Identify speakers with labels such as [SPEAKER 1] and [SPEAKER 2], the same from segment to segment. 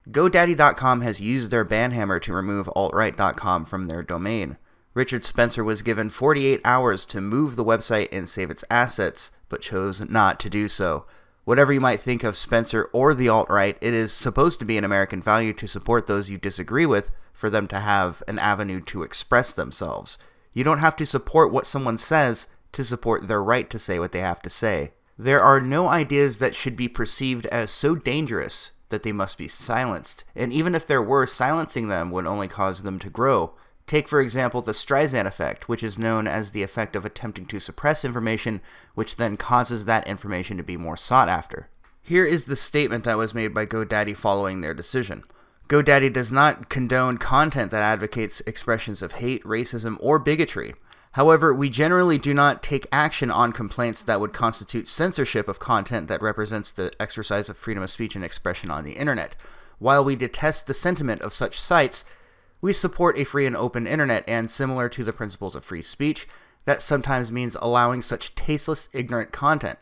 [SPEAKER 1] GoDaddy.com has used their banhammer to remove altright.com from their domain. Richard Spencer was given 48 hours to move the website and save its assets, but chose not to do so. Whatever you might think of Spencer or the alt-right, it is supposed to be an American value to support those you disagree with for them to have an avenue to express themselves. You don't have to support what someone says to support their right to say what they have to say. There are no ideas that should be perceived as so dangerous that they must be silenced, and even if there were, silencing them would only cause them to grow. Take, for example, the Streisand effect, which is known as the effect of attempting to suppress information, which then causes that information to be more sought after. Here is the statement that was made by GoDaddy following their decision. GoDaddy does not condone content that advocates expressions of hate, racism, or bigotry. However, we generally do not take action on complaints that would constitute censorship of content that represents the exercise of freedom of speech and expression on the internet. While we detest the sentiment of such sites, we support a free and open internet, and similar to the principles of free speech, that sometimes means allowing such tasteless, ignorant content.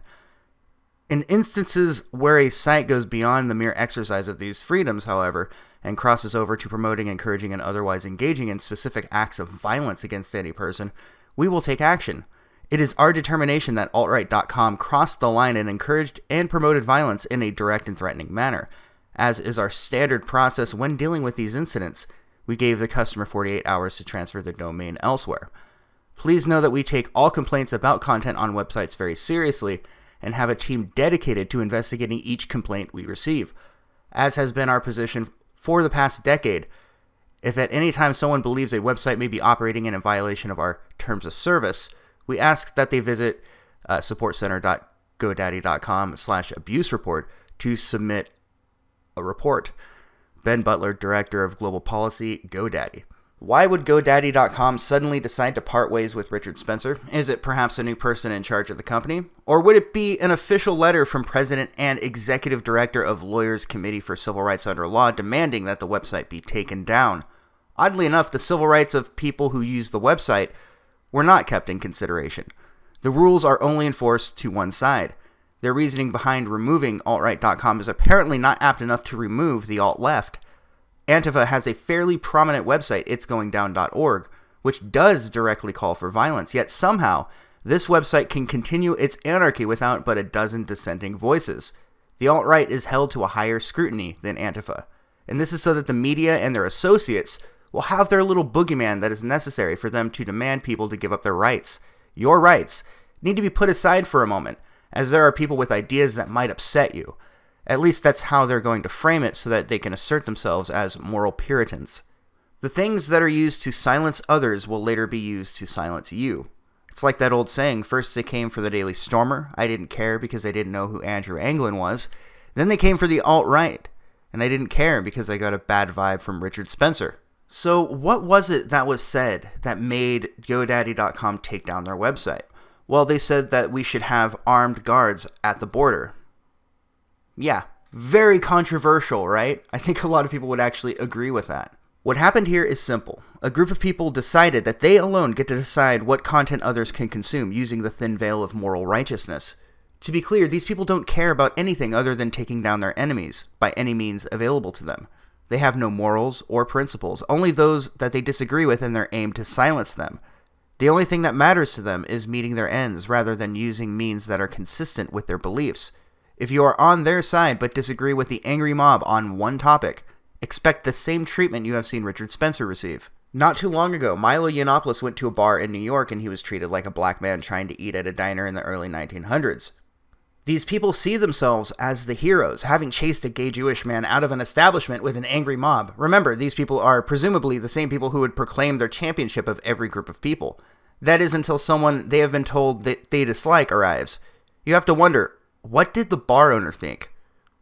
[SPEAKER 1] In instances where a site goes beyond the mere exercise of these freedoms, however, and crosses over to promoting, encouraging, and otherwise engaging in specific acts of violence against any person, we will take action. It is our determination that altright.com crossed the line and encouraged and promoted violence in a direct and threatening manner. As is our standard process when dealing with these incidents, we gave the customer 48 hours to transfer the domain elsewhere. Please know that we take all complaints about content on websites very seriously and have a team dedicated to investigating each complaint we receive. As has been our position for the past decade, if at any time someone believes a website may be operating in violation of our terms of service, we ask that they visit supportcenter.godaddy.com/abuse report to submit a report. Ben Butler, Director of Global Policy, GoDaddy. Why would GoDaddy.com suddenly decide to part ways with Richard Spencer? Is it perhaps a new person in charge of the company? Or would it be an official letter from President and Executive Director of Lawyers Committee for Civil Rights Under Law demanding that the website be taken down? Oddly enough, the civil rights of people who use the website were not kept in consideration. The rules are only enforced to one side. Their reasoning behind removing altright.com is apparently not apt enough to remove the alt-left. Antifa has a fairly prominent website, itsgoingdown.org, which does directly call for violence, yet somehow this website can continue its anarchy without but a dozen dissenting voices. The alt-right is held to a higher scrutiny than Antifa, and this is so that the media and their associates will have their little boogeyman that is necessary for them to demand people to give up their rights. Your rights need to be put aside for a moment, as there are people with ideas that might upset you. At least that's how they're going to frame it so that they can assert themselves as moral Puritans. The things that are used to silence others will later be used to silence you. It's like that old saying, first they came for the Daily Stormer, I didn't care because I didn't know who Andrew Anglin was. Then they came for the alt-right, and I didn't care because I got a bad vibe from Richard Spencer. So what was it that was said that made GoDaddy.com take down their website? Well, they said that we should have armed guards at the border. Yeah, very controversial, right? I think a lot of people would actually agree with that. What happened here is simple. A group of people decided that they alone get to decide what content others can consume using the thin veil of moral righteousness. To be clear, these people don't care about anything other than taking down their enemies by any means available to them. They have no morals or principles, only those that they disagree with in their aim to silence them. The only thing that matters to them is meeting their ends rather than using means that are consistent with their beliefs. If you are on their side but disagree with the angry mob on one topic, expect the same treatment you have seen Richard Spencer receive. Not too long ago, Milo Yiannopoulos went to a bar in New York and he was treated like a black man trying to eat at a diner in the early 1900s. These people see themselves as the heroes, having chased a gay Jewish man out of an establishment with an angry mob. Remember, these people are presumably the same people who would proclaim their championship of every group of people. That is until someone they have been told that they dislike arrives. You have to wonder, what did the bar owner think?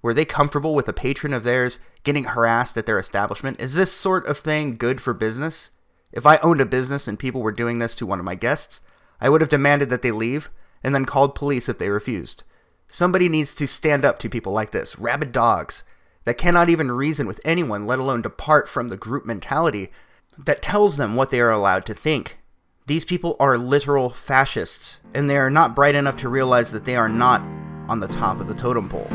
[SPEAKER 1] Were they comfortable with a patron of theirs getting harassed at their establishment? Is this sort of thing good for business? If I owned a business and people were doing this to one of my guests, I would have demanded that they leave and then called police if they refused. Somebody needs to stand up to people like this, rabid dogs, that cannot even reason with anyone, let alone depart from the group mentality that tells them what they are allowed to think. These people are literal fascists, and they are not bright enough to realize that they are not on the top of the totem pole.